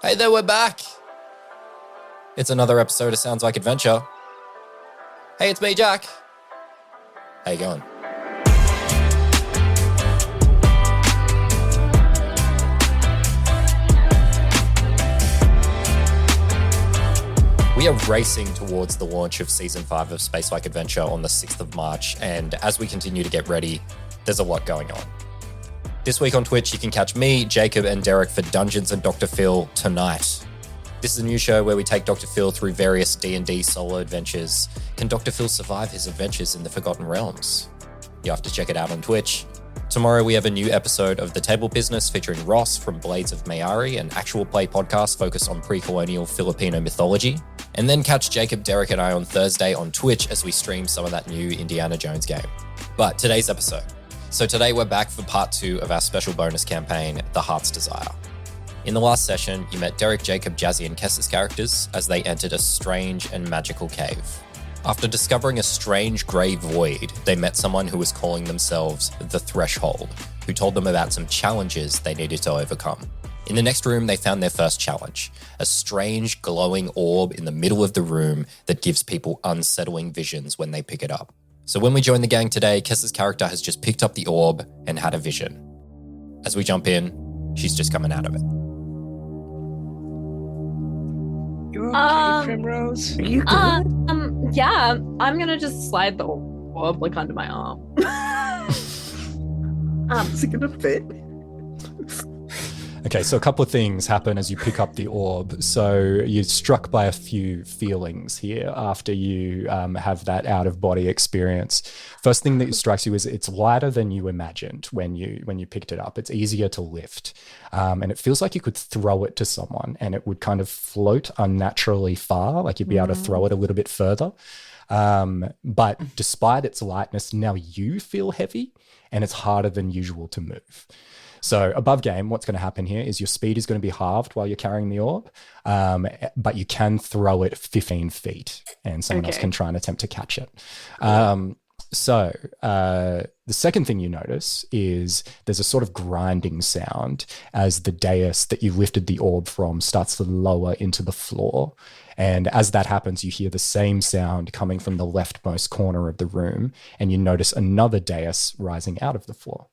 Hey there, we're back. It's another episode of Sounds Like Adventure. Hey, it's me, Jack. How you going? We are racing towards the launch of Season 5 of Space Like Adventure on the 6th of March, and as we continue to get ready, there's a lot going on. This week on Twitch, you can catch me, Jacob, and Derek for Dungeons and Dr. Phil Tonight. This is a new show where we take Dr. Phil through various D&D solo adventures. Can Dr. Phil survive his adventures in the Forgotten Realms? You have to check it out on Twitch. Tomorrow we have a new episode of The Table Business featuring Ross from Blades of Mayari, an actual play podcast focused on pre-colonial Filipino mythology. And then catch Jacob, Derek, and I on Thursday on Twitch as we stream some of that new Indiana Jones game. But today's episode. So today we're back for part 2 of our special bonus campaign, The Heart's Desire. In the last session, you met Derek, Jacob, Jazzy, and Kess's characters as they entered a strange and magical cave. After discovering a strange grey void, they met someone who was calling themselves The Threshold, who told them about some challenges they needed to overcome. In the next room, they found their first challenge, a strange glowing orb in the middle of the room that gives people unsettling visions when they pick it up. So when we join the gang today, Kess's character has just picked up the orb and had a vision. As we jump in, she's just coming out of it. You okay, Primrose? Are you good? Yeah, I'm gonna just slide the orb like under my arm. Is it gonna fit? Okay, so a couple of things happen as you pick up the orb. So you're struck by a few feelings here after you have that out-of-body experience. First thing that strikes you is it's lighter than you imagined when you picked it up. It's easier to lift, and it feels like you could throw it to someone and it would kind of float unnaturally far, like you'd be able to throw it a little bit further. But despite its lightness, now you feel heavy and it's harder than usual to move. So above game, what's going to happen here is your speed is going to be halved while you're carrying the orb, but you can throw it 15 feet and someone else can try and attempt to catch it. So the second thing you notice is there's a sort of grinding sound as the dais that you lifted the orb from starts to lower into the floor. And as that happens, you hear the same sound coming from the leftmost corner of the room, and you notice another dais rising out of the floor.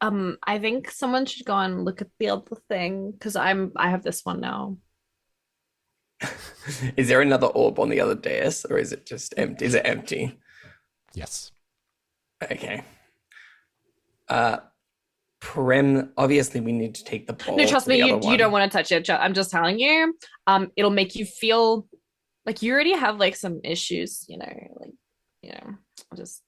I think someone should go and look at the other thing because I have this one now. Is there another orb on the other dais, or is it just empty? Is it empty? Yes. Okay. Prem, obviously we need to take the ball. No, trust to me, the you other one. don't want to touch it. I'm just telling you. It'll make you feel like you already have like some issues, just.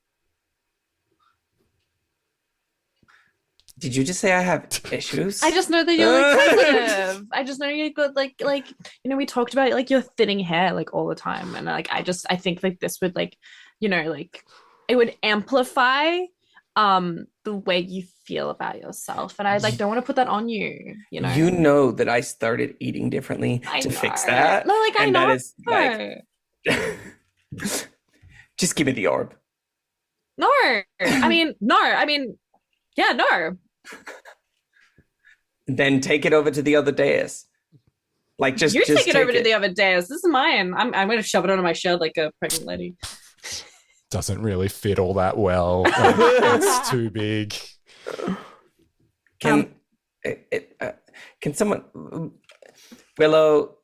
Did you just say I have issues? I just know that you're like sensitive. I just know you're good, like we talked about like your thinning hair like all the time, and like I think like this would like, like it would amplify the way you feel about yourself, and I like don't want to put that on you. You know that I started eating differently to fix that. No, like I know. That is like, just give me the orb. No, I mean, yeah, no. Then take it over to the other dais. Like just take it over to the other dais. This is mine. I'm going to shove it under my shirt like a pregnant lady. Doesn't really fit all that well. It's too big. Can someone, Willow?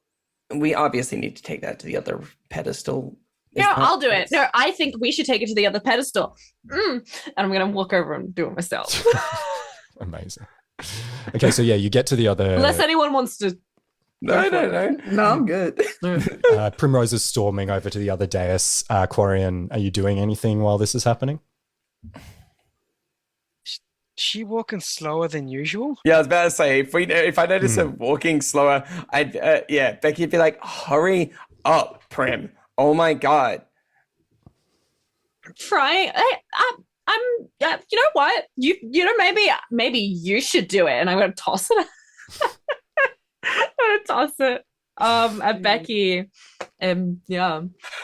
We obviously need to take that to the other pedestal. I'll do it. No, I think we should take it to the other pedestal. And I'm going to walk over and do it myself. Amazing. Okay, so yeah, you get to the other... Unless anyone wants to... No, I'm good. Primrose is storming over to the other dais. Quarian, are you doing anything while this is happening? She walking slower than usual? Yeah, I was about to say, if I notice her walking slower, Becky'd be like, hurry up, Prim. Oh my God. Try. I'm. You know what? Maybe you should do it, and I'm gonna toss it. I'm gonna toss it. At Becky. Yeah.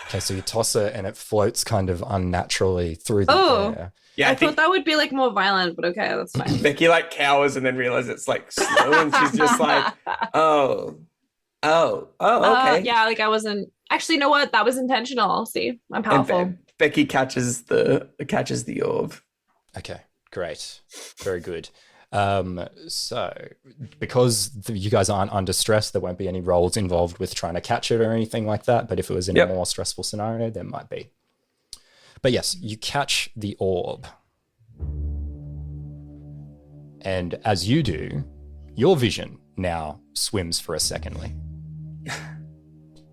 Okay, so you toss it and it floats kind of unnaturally through the Oh. air. Yeah, I thought that would be like more violent, but okay, that's fine. Becky like cowers and then realizes it's like slow, and she's just like, oh, okay. Yeah, like I wasn't actually, you know what? That was intentional. See, I'm And powerful. Becky catches the orb. Okay, great. Very good. So because you guys aren't under stress, there won't be any rolls involved with trying to catch it or anything like that. But if it was in a more stressful scenario, there might be. But yes, you catch the orb. And as you do, your vision now swims for a secondly.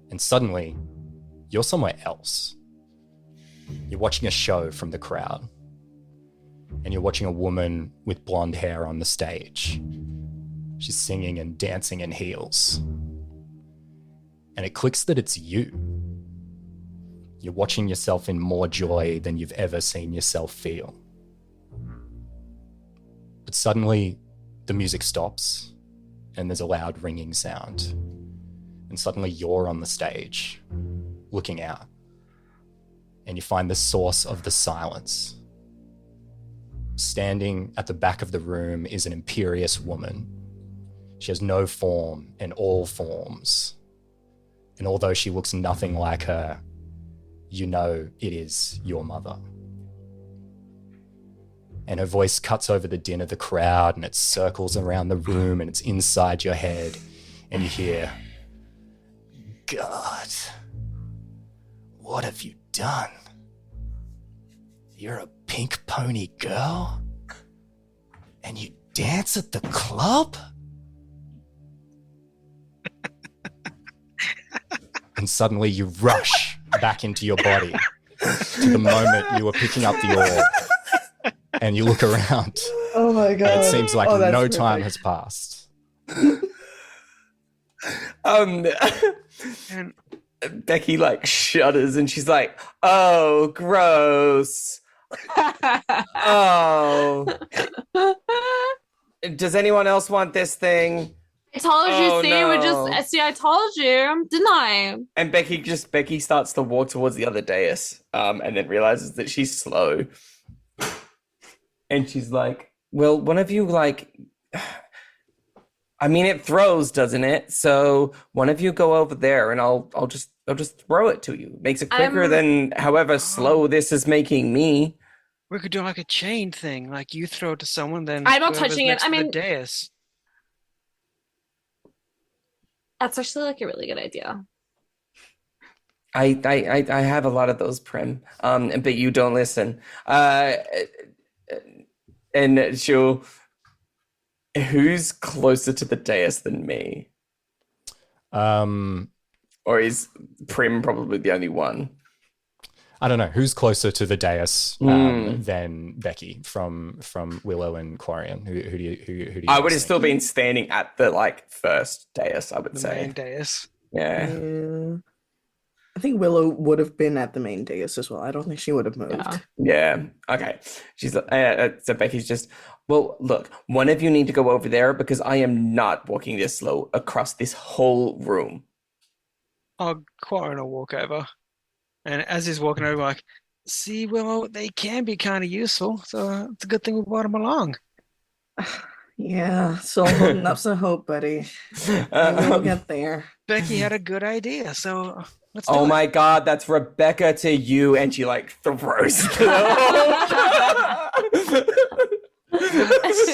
And suddenly, you're somewhere else. You're watching a show from the crowd. And you're watching a woman with blonde hair on the stage. She's singing and dancing in heels. And it clicks that it's you. You're watching yourself in more joy than you've ever seen yourself feel. But suddenly, the music stops, and there's a loud ringing sound. And suddenly you're on the stage, looking out. And you find the source of the silence. Standing at the back of the room is an imperious woman. She has no form in all forms. And although she looks nothing like her, you know it is your mother. And her voice cuts over the din of the crowd, and it circles around the room, and it's inside your head. And you hear, God, what have you done? You're a pink pony girl? And you dance at the club? And suddenly you rush back into your body to the moment you were picking up the orb. And you look around. Oh my God. And it seems like that's no perfect. time has passed. And Becky like shudders and she's like, oh, gross. Oh. Does anyone else want this thing? I told you, Oh, see, no. I told you, didn't I? And Becky starts to walk towards the other dais, and then realizes that she's slow. And she's like, well, one of you like, I mean, it throws, doesn't it? So one of you go over there and I'll just throw it to you. Makes it quicker than however slow this is making me. we could do like a chain thing, like you throw it to someone, then I'm not whoever's touching it. next I to the mean- dais. That's actually like a really good idea. I have a lot of those, Prim. But you don't listen. And she'll. Who's closer to the dais than me? Or is Prim probably the only one? I don't know. Who's closer to the dais than Becky from Willow and Quarian? Who do you I would guys have still been standing at the like first dais, I would The say. main dais. Yeah. Yeah. I think Willow would have been at the main dais as well. I don't think she would have moved. Yeah. Yeah. Okay. She's so Becky's just, well, look, one of you need to go over there because I am not walking this slow across this whole room. Quarren will walk over. And as he's walking over, like, see, Willow, they can be kind of useful. So it's a good thing we brought them along. Yeah, so holding up some hope, buddy. Maybe we'll get there. Becky had a good idea, so let's do Oh it. my God, that's Rebecca to you. And she like throws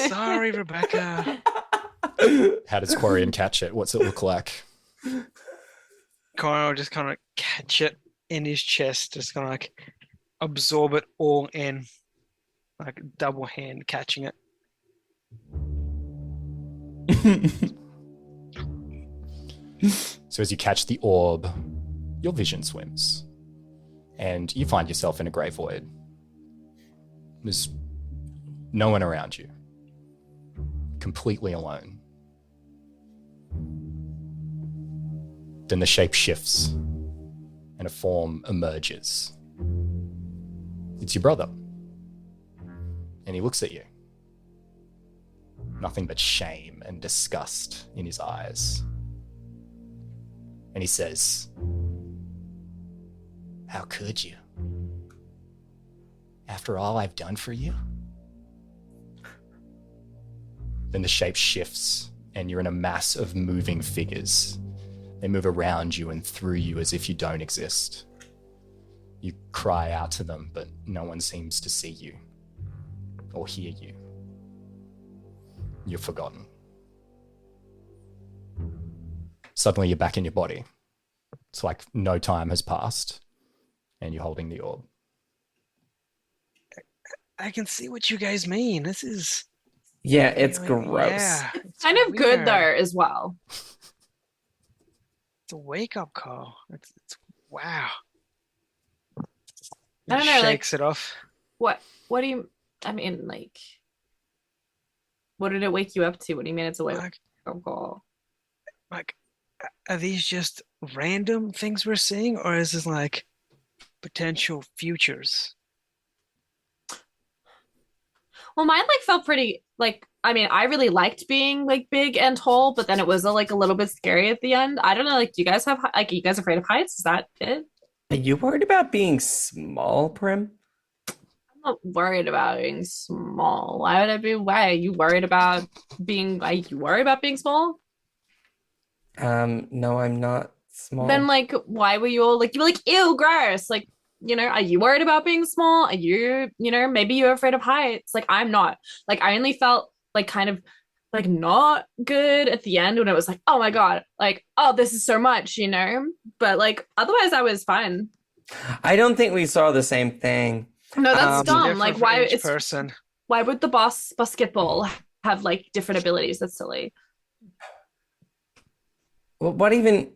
Sorry, Rebecca. How does Quarian catch it? What's it look like? Quarren will just kind of catch it in his chest, just kind of like absorb it all in, like double hand catching it. So as you catch the orb, your vision swims. And you find yourself in a grey void. There's no one around you. Completely alone. Then the shape shifts and a form emerges. It's your brother. And he looks at you. Nothing but shame and disgust in his eyes. And he says, How could you? After all I've done for you? Then the shape shifts, and you're in a mass of moving figures. They move around you and through you as if you don't exist. You cry out to them, but no one seems to see you or hear you. You're forgotten. Suddenly you're back in your body. It's like no time has passed, and you're holding the orb. I can see what you guys mean. This is Yeah, it's really- gross. Yeah, it's Kind of good weird. though as well. It's a wake up call. It's wow. I don't know, like- Shakes it off. What do you? I mean, like, what did it wake you up to? What do you mean it's a wake Like, up call? like, are these just random things we're seeing, or is this like potential futures? Well, mine like felt pretty like. I mean, I really liked being like big and tall, but then it was like a little bit scary at the end. I don't know. Like, do you guys have like? Are you guys afraid of heights? Is that it? Are you worried about being small, Prim? I'm not worried about being small. Why would I be? Why are you worried about being? Are you worried about being small? No, I'm not small. Then like, why were you all like? You were like, ew, gross. Like, you know, are you worried about being small? Are you, you know, maybe you're afraid of heights. Like, I'm not. Like, I only felt like kind of like not good at the end when it was like, oh my God, like, oh, this is so much, you know? But like, otherwise, I was fine. I don't think we saw the same thing. No, that's Um, dumb. Different Like, for why each it's person? why would the basketball have like different abilities? That's silly. Well, what even?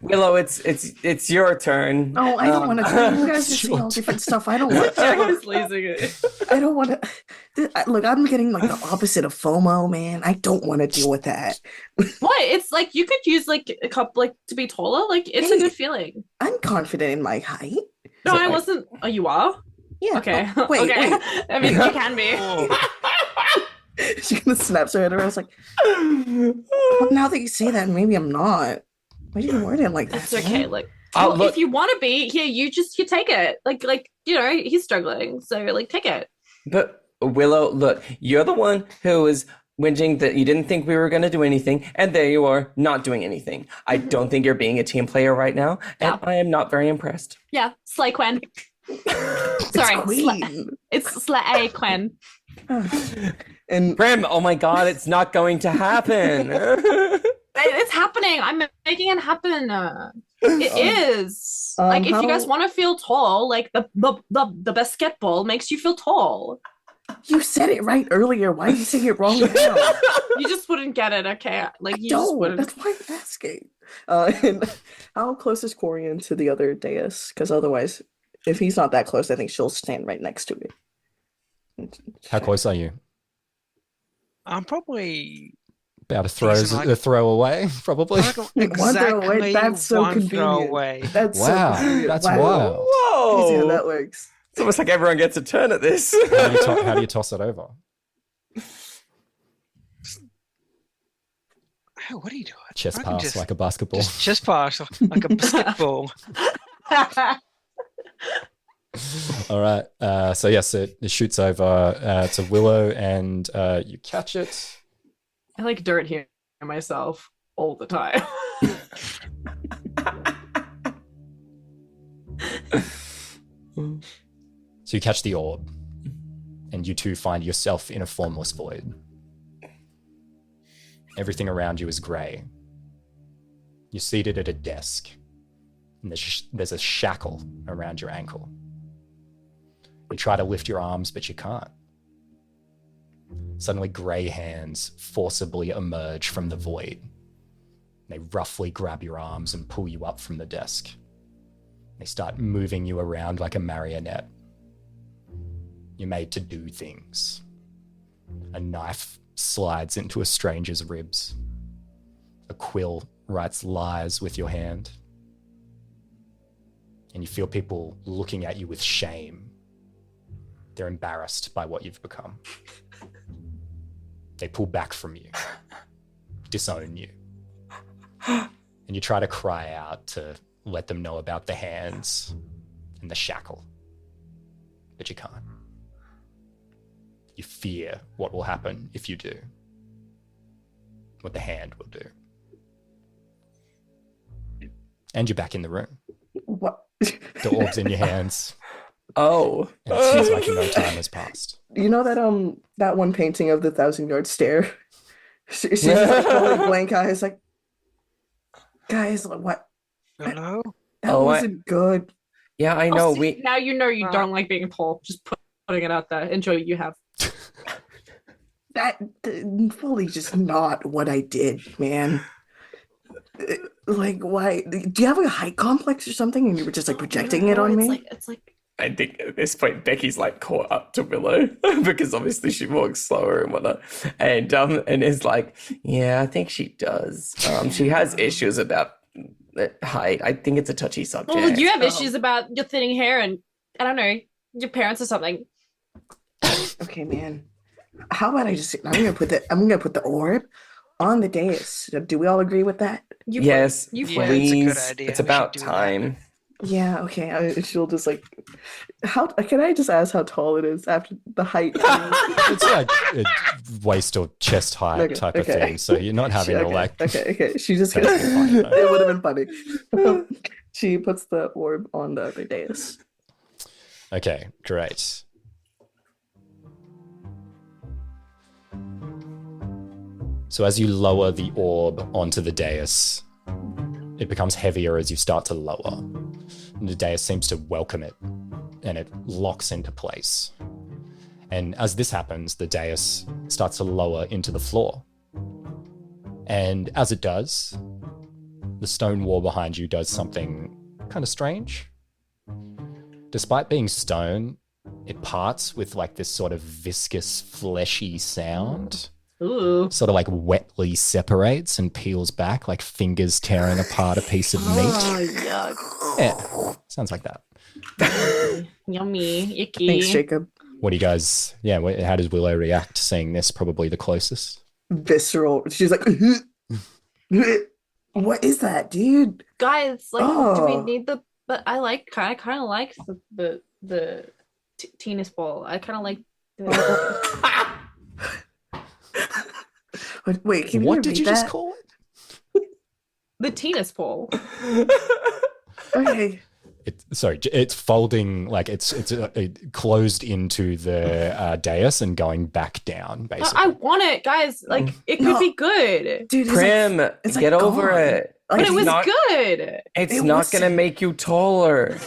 Willow, it's your turn. Oh, I don't want to. You guys are saying all Sure. different stuff. I don't want. I was losing it. I don't want to. Look, I'm getting like the opposite of FOMO, man. I don't want to deal with that. What? It's like you could use like a couple like to be taller. Like it's a Hey. good feeling. I'm confident in my height. No, So I I- wasn't. Oh, you are? Yeah. Okay. Oh, wait, okay. wait. I mean, you can be. She kind of snaps her head around. I was like, well, now that you say that, maybe I'm not. Why do you word it like that? It's okay. man? Like, Oh, well, look. if you want to be here, you take it. Like you know, he's struggling, so like take it. But Willow, look, you're the one who was whinging that you didn't think we were going to do anything, and there you are, not doing anything. I don't think you're being a team player right now, and Yeah. I am not very impressed. Yeah, Slay Quen. It's Sorry, Queen. it's Slay Quen. And Prim, oh my God, it's not going to happen. It's happening. I'm making it happen. It is. Like if you guys how- want to feel tall, like the basketball makes you feel tall. you said it right earlier. Why are you saying it wrong now? You just wouldn't get it, okay? Like you just Don't. wouldn't. That's why I'm asking. And how close is Corian to the other dais? Because otherwise, if he's not that close, I think she'll stand right next to it. How close are you? I'm probably About Decent, a throw away, probably. I reckon One throw away, exactly that's so one throw convenient. away. That's Wow, so convenient. that's Wow. wild. Let me see how Whoa! that works. It's almost like everyone gets a turn at this. How do you toss it over? Oh, what are you doing? Chest I can pass just- like a basketball. Just pass like a basketball. All right. So yes, it shoots over to Willow, and you catch it. I like dirt here myself all the time. So you catch the orb, and you two find yourself in a formless void. Everything around you is grey. You're seated at a desk, and there's a shackle around your ankle. You try to lift your arms, but you can't. Suddenly, grey hands forcibly emerge from the void. They roughly grab your arms and pull you up from the desk. They start moving you around like a marionette. You're made to do things. A knife slides into a stranger's ribs. A quill writes lies with your hand. And you feel people looking at you with shame. They're embarrassed by what you've become. They pull back from you, disown you. And you try to cry out to let them know about the hands and the shackle. But you can't. You fear what will happen if you do. What the hand will do. And you're back in the room. What? The orb's in your hands. Oh. And it seems like no time has passed. You know that one painting of the 1,000-yard stare? She's just like totally blank eyes, like, guys, what? Hello? That wasn't good. Yeah, I know. Now you know you don't like being tall. Just putting it out there. Enjoy what you have. That fully just not what I did, man. Like, why? Do you have a height complex or something, and you were just like projecting it on me? It's like. I think at this point Becky's like caught up to Willow because obviously she walks slower and whatnot, and is like, yeah, I think she does. She has issues about height. I think it's a touchy subject. Well, you have issues about your thinning hair and I don't know your parents or something. Okay, man. How about I'm gonna put the orb on the dais. Do we all agree with that? Yes, you Yeah, please. it's a good idea. It's We about should do that. time. Yeah. Okay. She'll just like. How can I just ask how tall it is after the height? It's like a waist or chest height Okay, type of okay. thing. So you're not having to like. Okay. She just. That would be fine, though. It would have been funny. She puts the orb on the other dais. Okay, great. So as you lower the orb onto the dais, it becomes heavier as you start to lower. And the dais seems to welcome it, and it locks into place. And as this happens, the dais starts to lower into the floor. And as it does, the stone wall behind you does something kind of strange. Despite being stone, it parts with like this sort of viscous, fleshy sound. Ooh. Sort of like wetly separates and peels back like fingers tearing apart a piece of meat. Oh, yuck. Yeah, sounds like that. Yummy. Icky. Thanks, Jacob. What do you guys, how does Willow react seeing this? Probably the closest. Visceral. She's like, what is that, dude? Guys, like, do we Oh. need the? But I kind of like the tennis ball. I kind of like. Wait, can What you did repeat you just that? call it? The tennis ball. Okay. It's folding, like it's closed into the dais and going back down, basically. I want it, guys. Like, it could No. be good. Dude, Prim, it's get like over gone. it. Like, But it was not- good. It's It not was- gonna make you taller.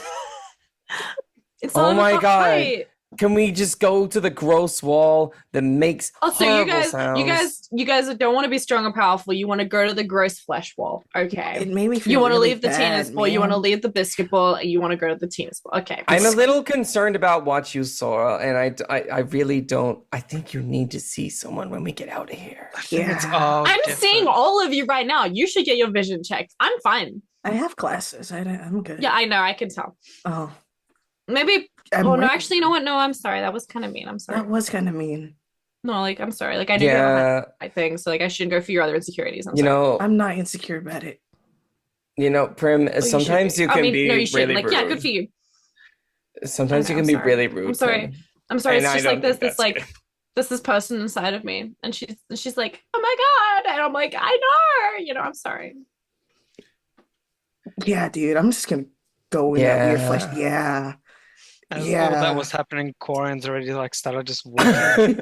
It's Oh not my about God. height. Can we just go to the gross wall that makes Also, horrible sounds? you guys don't want to be strong and powerful. You want to go to the gross flesh wall. Okay. It made me feel You want to really leave the bad, tennis ball. You want to man. leave the biscuit ball. You want to go to the tennis ball. Okay. I'm a little concerned about what you saw, and I really don't. I think you need to see someone when we get out of here. I think it's Yeah. all I'm different. seeing all of you right now. You should get your vision checked. I'm fine. I have glasses. I'm good. Yeah, I know. I can tell. Oh. Maybe. I'm Oh no, right. actually, you know what? No, I'm sorry. That was kind of mean. I'm sorry. That was kind of mean. No, like I'm sorry. Like I know you don't Yeah, have my thing, so like I shouldn't go for your other insecurities. I'm you sorry. know, I'm not insecure about it. Prim. Oh, you should Sometimes be. you can no, you be shouldn't. really Like, rude. yeah, good for you. Sometimes I you know, can be I'm sorry. really rude. I'm sorry. Prim. I'm sorry. And It's I just don't like this. think This that's like good. this person inside of me, and she's like, oh my God, and I'm like, I know. You know, I'm sorry. Yeah, dude. I'm just gonna go in that weird Yeah. flesh. Yeah. As all Yeah. that was happening, Corian's already like started just walking.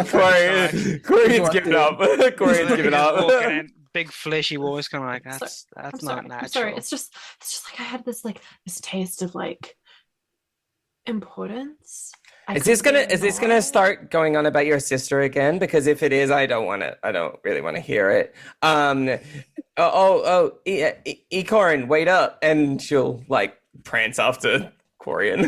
Corey's giving up. Corey's giving up. Walking and big fleshy voice, kind of like I'm that's I'm not sorry. natural. I'm sorry. It's just like I had this taste of like importance. Is this gonna start going on about your sister again? Because if it is, I don't really want to hear it. Corin, wait up, and she'll like prance after Corian.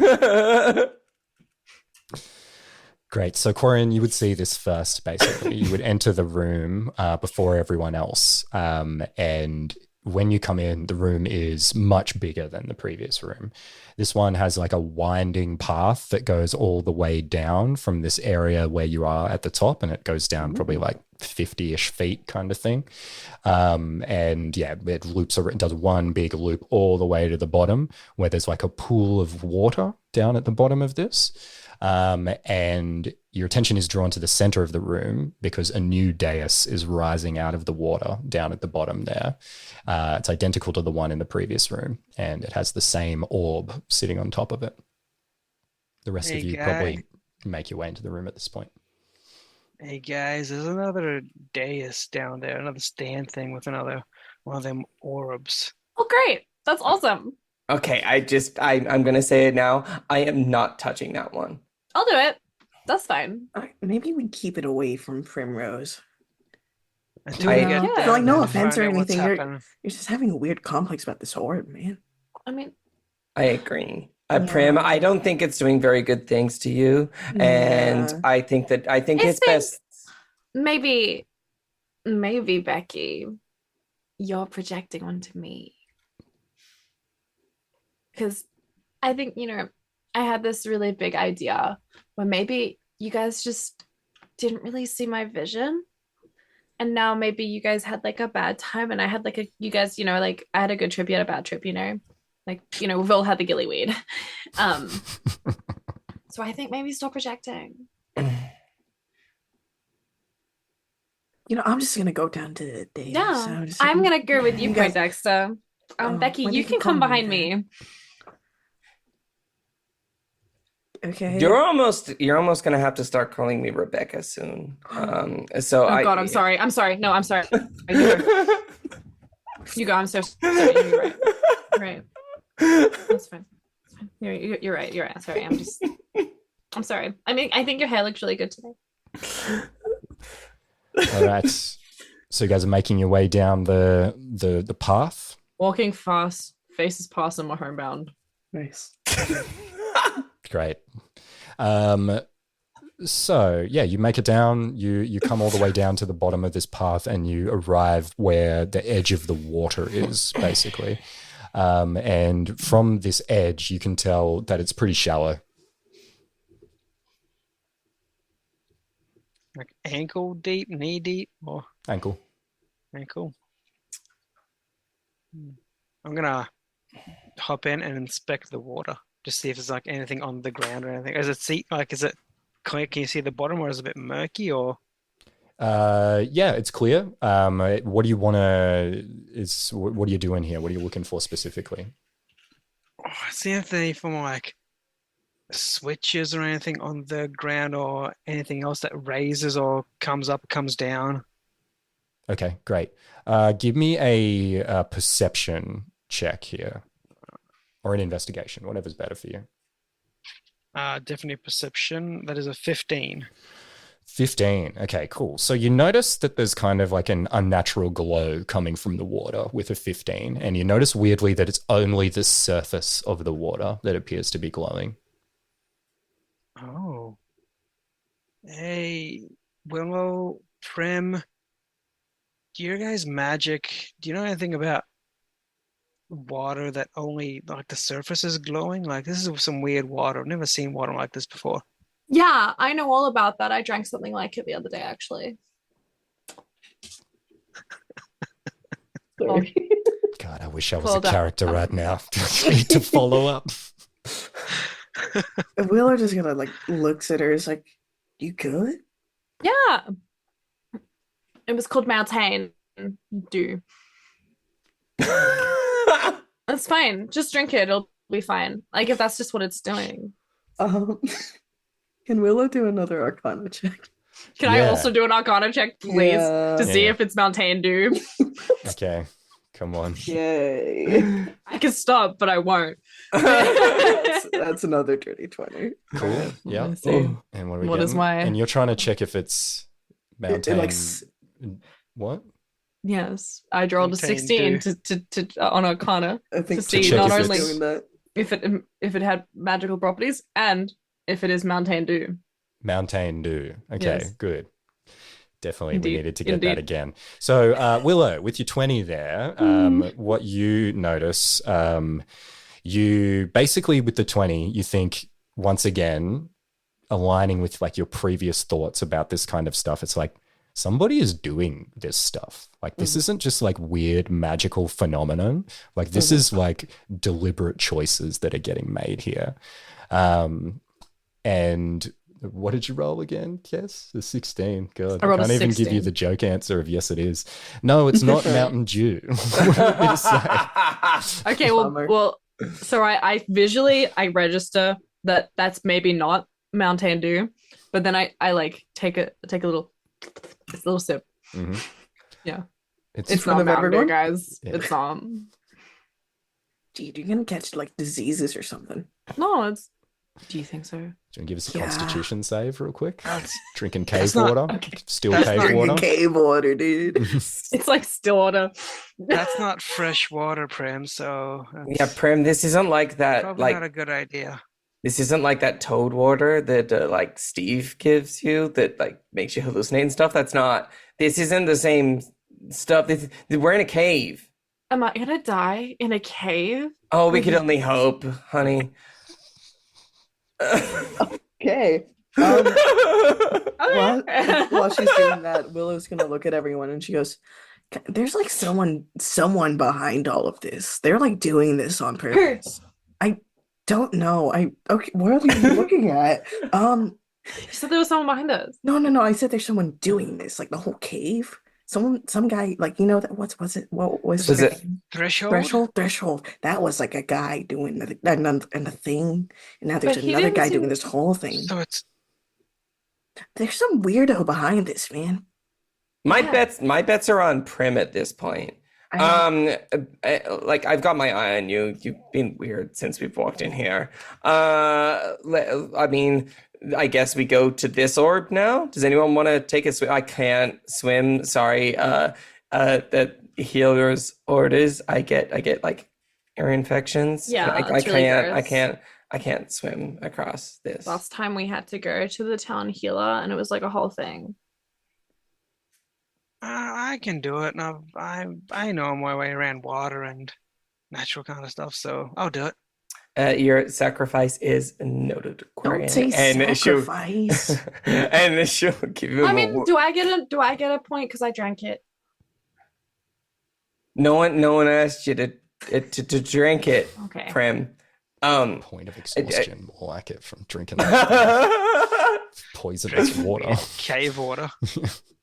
Great. So, Corian, you would see this first, basically. You would enter the room before everyone else. And when you come in, the room is much bigger than the previous room. This one has like a winding path that goes all the way down from this area where you are at the top, and it goes down probably like 50-ish feet kind of thing. And yeah, it loops, it does one big loop all the way to the bottom where there's like a pool of water down at the bottom of this. And your attention is drawn to the center of the room because a new dais is rising out of the water down at the bottom there. It's identical to the one in the previous room, and it has the same orb sitting on top of it. The rest of you probably make your way into the room at this point. Hey guys, there's another dais down there, another stand thing with another one of them orbs. Oh, great. That's awesome. Okay, I'm gonna say it now. I am not touching that one. I'll do it. That's fine. Maybe we keep it away from Primrose. Until we get Yeah. down Like, no there to offense or find out what's anything, happening. You're just having a weird complex about this orb, man. I mean, I agree. Yeah. Prim, I don't think it's doing very good things to you, and Yeah. I think it's best. maybe Becky, you're projecting onto me. Because I think, I had this really big idea where maybe you guys just didn't really see my vision. And now maybe you guys had like a bad time and I had like I had a good trip, you had a bad trip, we've all had the gillyweed. So I think maybe stop projecting. I'm just gonna go down to the dais. Yeah, just I'm gonna go with you, You guys- Dexter. Becky, when you you can can come call behind me, me. Okay. You're almost gonna have to start calling me Rebecca soon. So Oh God, I'm sorry. No, I'm sorry. You go. I'm so sorry. You're right. That's fine. You're right. You're right. Sorry. I'm sorry. I mean, I think your hair looks really good today. All right. So you guys are making your way down the path. Walking fast, faces past, and we're homebound. Nice. Great. So yeah, you make it down, you come all the way down to the bottom of this path and you arrive where the edge of the water is, basically. And from this edge, you can tell that it's pretty shallow. Like ankle deep, knee deep, or Ankle. ankle. I'm gonna hop in and inspect the water. Just see if there's like anything on the ground or anything. Is it clear? Can you see the bottom, or is it a bit murky? Or Yeah, it's clear. What do you want to? What are you doing here? What are you looking for specifically? see if there from like switches or anything on the ground, or anything else that raises or comes up, comes down. Okay, great. Give me a perception check here, or an investigation, whatever's better for you. Definitely perception. That is a 15. 15. Okay, cool. So you notice that there's kind of like an unnatural glow coming from the water with a 15. And you notice weirdly that it's only the surface of the water that appears to be glowing. Oh. Hey, Willow, Prim, do you guys magic? Do you know anything about water that only like the surface is glowing? Like this is some weird water. I've never seen water like this before. Yeah, I know all about that. I drank something like it the other day, actually. Sorry. God, I wish I was Well a done. character right now to follow up. Willow just gonna like looks at her. Is like, "You good?" Yeah. It was called Mountain Dew. That's fine. Just drink it. It'll be fine. Like if that's just what it's doing. Can Willow do another Arcana check? Can I Yeah. also do an Arcana check, please, Yeah. to see Yeah. if it's Mountain Dew? Okay, come on. Yay! I can stop, but I won't. that's another dirty 20. Cool. Yeah. Let's see. And what are we What is getting? my- And you're trying to check if it's It, mountain. like What? Yes, I rolled a Mountain 16 Dew. to on Arcana I think to see check not if only it's- doing that. if it had magical properties and if it is Mountain Dew. Mountain Dew. Okay, Yes. good. Definitely, we Indeed, needed to get indeed. that again. So, Willow, with your 20 there, what you notice, you basically with the 20, you think once again, aligning with like your previous thoughts about this kind of stuff, it's like somebody is doing this stuff. Like this isn't just like weird magical phenomenon. Like this is like deliberate choices that are getting made here. And what did you roll again, Kess? The 16. God, I I rolled a can't even give you 16. the joke answer of yes, it is. No, it's not Mountain Dew. What do you want me to say? Okay, Bummer. well, so I visually I register that that's maybe not Mountain Dew, but then I like take a little sip. Mhm. Yeah, It's it's front not of Mountain everyone? Dew, guys. Yeah. It's not. Dude, you're gonna catch like diseases or something. No, it's. Do you think so? Do you want to give us a Yeah. Constitution save real quick? That's Drinking That's cave not- water, okay. still That's cave not- Drinking water. cave water, dude. It's like still water. that's not fresh water, Prim. So Yeah, Prim, this isn't like that. probably Like not a good idea. this isn't like that toad water that like Steve gives you that like makes you hallucinate and stuff. That's not. This isn't the same stuff. We're in a cave. Am I gonna die in a cave? Oh, we could only hope, honey. Okay. While she's doing that, Willow's gonna look at everyone and she goes, "There's like someone behind all of this. They're like doing this on purpose. I don't know. Okay. What are you looking at? You said there was someone behind us. No. I said there's someone doing this. Like the whole cave. Some guy. Like you know that. What was it? Was his it name? Threshold? Threshold. That was like a guy doing the thing, and now there's But he another didn't guy seem- doing this whole thing. So it's There's some weirdo behind this, man. My bets are on Prim at this point. Like I've got my eye on you. You've been weird since we've walked in here. I mean, I guess we go to this orb now. Does anyone want to take a swim? I can't swim. Sorry. The healer's orders. I get like ear infections. Yeah, I it's really can't. gross. I can't swim across this. Last time we had to go to the town healer, and it was like a whole thing. I can do it. Now I know my way around water and natural kind of stuff, so I'll do it. Your sacrifice is noted, Quarian. Don't say and sacrifice. and she'll give you I a mean, do I get a point because I drank it? No one asked you to drink it, Okay. Prim. Point of exhaustion, more like it from drinking that poisonous water. Cave water.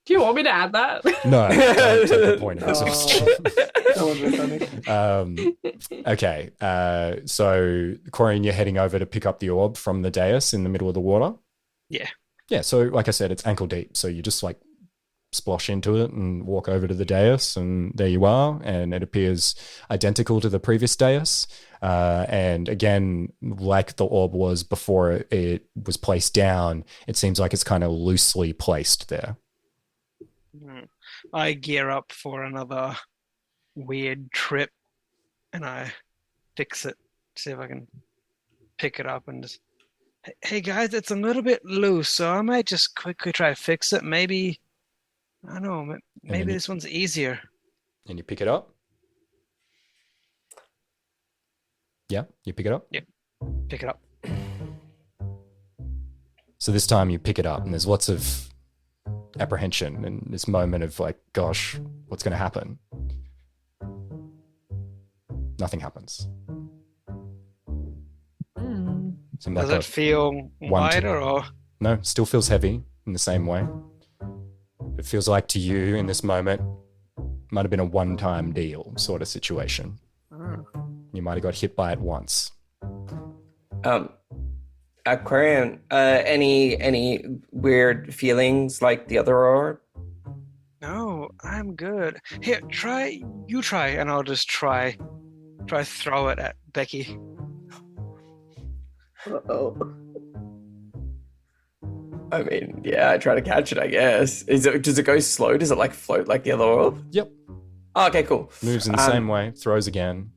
Do you want me to add that? No, don't take the point of Oh. exhaustion. That would be funny. Okay, so Corinne, you're heading over to pick up the orb from the dais in the middle of the water. Yeah. Yeah, so like I said, it's ankle deep. So you just like splosh into it and walk over to the dais, and there you are. And it appears identical to the previous dais. And again, like the orb was before it was placed down, it seems like it's kind of loosely placed there. I gear up for another weird trip and I fix it, see if I can pick it up and just, hey guys, it's a little bit loose, so I might just quickly try to fix it. Maybe, I don't know, maybe then this one's easier. And you pick it up? Yeah, you pick it up? Pick it up. So this time you pick it up and there's lots of apprehension and this moment of like, gosh, what's going to happen? Nothing happens. Seems Does like it feel one to- lighter or? no, still feels heavy in the same way. It feels like to you in this moment might have been a one-time deal sort of situation. Oh. You might have got hit by it once. Aquarian, any weird feelings like the other orb? No, I'm good. Here, try, and I'll just try throw it at Becky. Uh-oh. I mean, yeah, I try to catch it, I guess. Does it go slow? Does it like float like the other orb? Yep. Oh, okay, cool. Moves in the same way, throws again.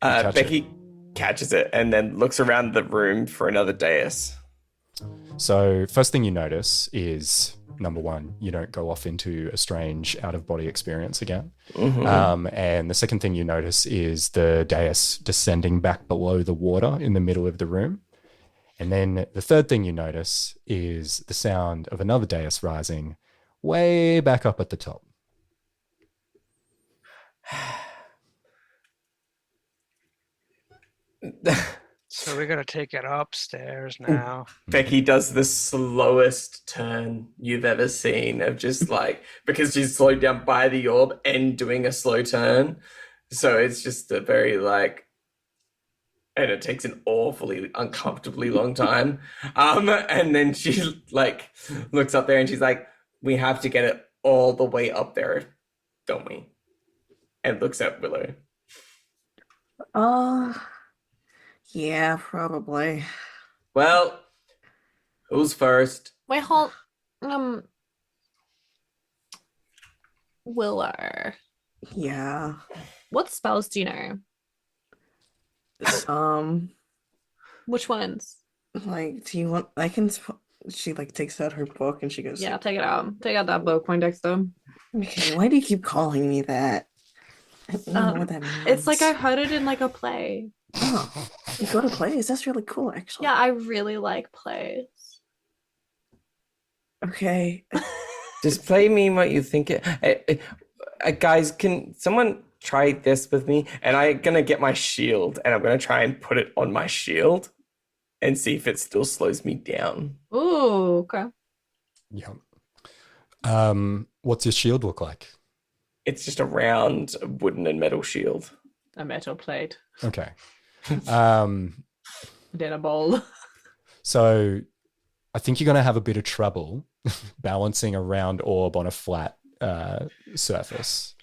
catch Becky catches it and then looks around the room for another dais. So first thing you notice is number one, you don't go off into a strange out-of-body experience again. Mhm. And the second thing you notice is the dais descending back below the water in the middle of the room. And then the third thing you notice is the sound of another dais rising way back up at the top. So we gotta take it upstairs now. Becky does the slowest turn you've ever seen of just like, because she's slowed down by the orb and doing a slow turn. So it's just a very like, and it takes an awfully uncomfortably long time. And then she like looks up there and she's like, we have to get it all the way up there, don't we? And looks at Willow. Yeah, probably. Well, who's first? Wait, hold. Willow. Yeah. What spells do you know? Which ones? Like, do you want? She like takes out her book and she goes, Yeah, take it out. Take out that book, Poindexter. okay, why do you keep calling me that? I don't know what that means. It's like I heard it in like a play. Oh, you go to plays? That's really cool, actually. Yeah, I really like plays. Okay. Just play me what you think it. Guys, can someone try this with me? And I'm gonna get my shield and I'm gonna try and put it on my shield and see if it still slows me down. Ooh, okay. Yeah. What's your shield look like? It's just a round wooden and metal shield. A metal plate. Okay. Then a bowl. So I think you're going to have a bit of trouble balancing a round orb on a flat surface.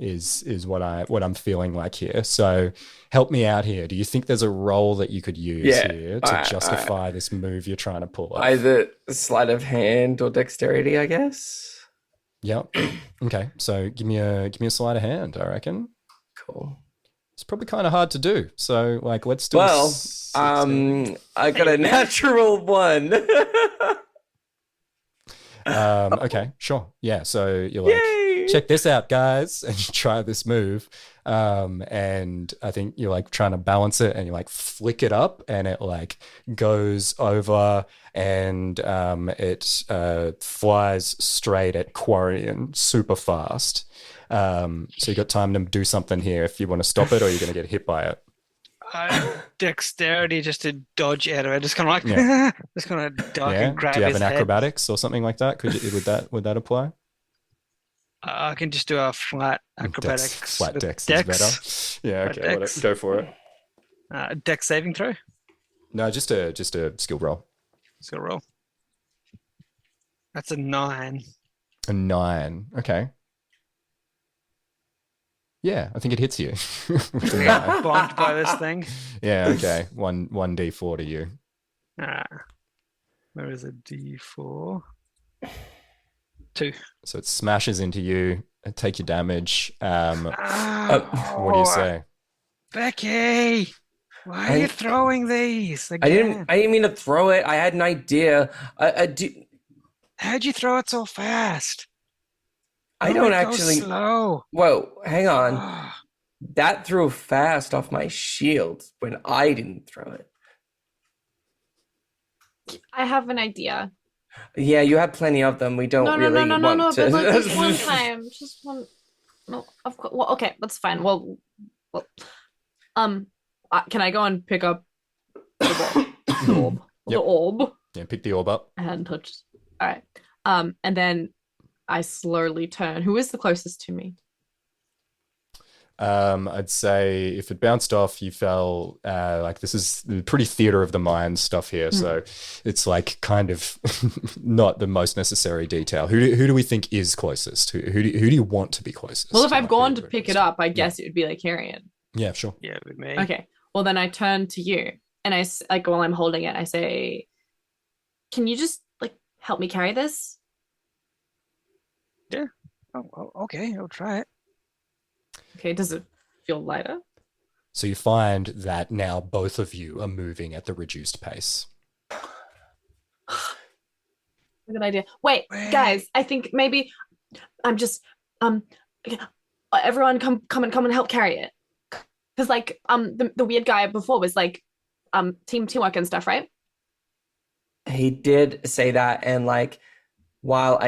Is what I'm feeling like here. So help me out here. Do you think there's a roll that you could use here to justify this move you're trying to pull off? Either sleight of hand or dexterity, I guess. Yep. Okay. So give me a sleight of hand, I reckon. Cool. It's probably kind of hard to do. So like let's do Well, I got a natural 1. Okay, sure. Yeah. So you're like, Yay! check this out, guys, and you try this move. And I think you're like trying to balance it and you like flick it up and it like goes over and it flies straight at Quarian super fast. So you got time to do something here if you want to stop it or you're going to get hit by it. Dexterity just to dodge out of it. Just kind of like, Yeah. just kind of duck Yeah. and grab Do you have his an head. acrobatics or something like that? Would that apply? I can just do a flat acrobatics. Flat with dex dex. is better. Yeah. Flat Okay. dex. Go for it. Dex saving throw. No, just a skill roll. Let's go roll. That's a 9. A 9. Okay. Yeah, I think it hits you. With a 9. Bombed by this thing. Yeah, okay. One D4 to you. Where is a D4? 2. So it smashes into you. Take your damage. What do What you say? Becky, why are you throwing these I again? didn't mean to throw it. I had an idea. How'd you throw it so fast? I don't Go actually. slow. Whoa, hang on. Ah, That threw fast off my shield when I didn't throw it. I have an idea. Yeah, you have plenty of them. We don't No, really no, want to. but like just one time. Just one. No, of course. Well, okay, that's fine. Well, can I go and pick up the orb? The Yep. orb Yeah, pick the orb up. I hadn't touched. All right. And then I slowly turn. Who is the closest to me? I'd say if it bounced off, you fell. Like this is pretty theater of the mind stuff here, so it's like kind of not the most necessary detail. Who do we think is closest? Who do you want to be closest? Well, if I've Might gone be to a pick it question. up, I guess it would be like Carrion. Yeah, sure. yeah, with me. Okay. Well, then I turn to you, and like while I'm holding it, I say, "Can you just like help me carry this?" Oh, okay, I'll try it. Okay. Does it feel lighter? So you find that now both of you are moving at the reduced pace. a good idea. Wait, guys, I think maybe I'm just everyone come and help carry it. Because like the weird guy before was like teamwork and stuff, right? He did say that, and like while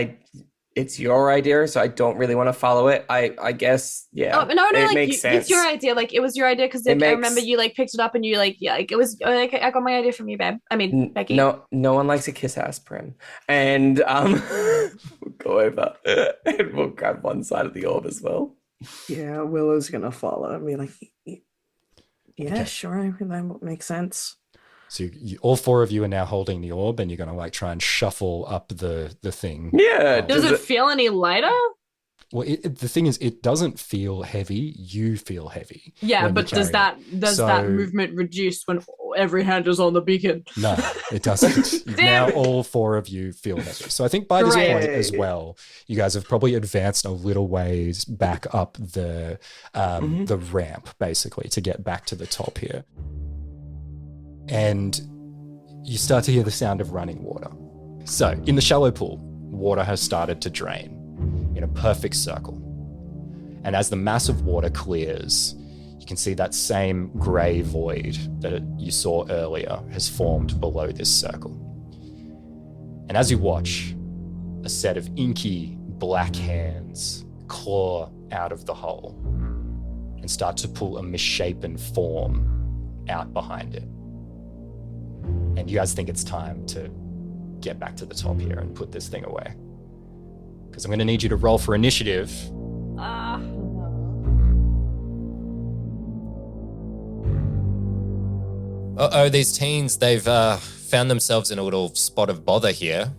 it's your idea, so I don't really want to follow it. I guess Oh no, it like makes sense. it's your idea. Like it was your idea because like, I remember you like picked it up and you like like it was like I got my idea from you, babe. I mean Becky. No one likes a kiss ass, Prim. And we'll go over and we'll grab one side of the orb as well. Yeah, Willow's gonna follow. I mean, like, yeah, Okay. sure, I mean, that makes sense. So all four of you are now holding the orb, and you're going to like try and shuffle up the thing. Yeah. Does it feel any lighter? Well, the thing is, it doesn't feel heavy. You feel heavy. Yeah, when you but does carry it. that movement reduce when every hand is on the beacon? No, it doesn't. Damn Now it. all four of you feel heavy. So I think by this Great. point as well, you guys have probably advanced a little ways back up the ramp, basically, to get back to the top here. And you start to hear the sound of running water. So in the shallow pool, water has started to drain in a perfect circle. And as the mass of water clears, you can see that same grey void that you saw earlier has formed below this circle. And as you watch, a set of inky black hands claw out of the hole and start to pull a misshapen form out behind it. And you guys think it's time to get back to the top here and put this thing away. Because I'm going to need you to roll for initiative. Uh-oh, these teens, they've found themselves in a little spot of bother here.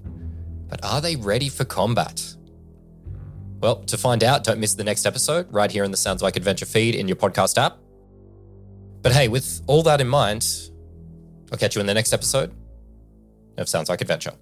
But are they ready for combat? Well, to find out, don't miss the next episode right here in the Sounds Like Adventure feed in your podcast app. But hey, with all that in mind, I'll catch you in the next episode of Sounds Like Adventure.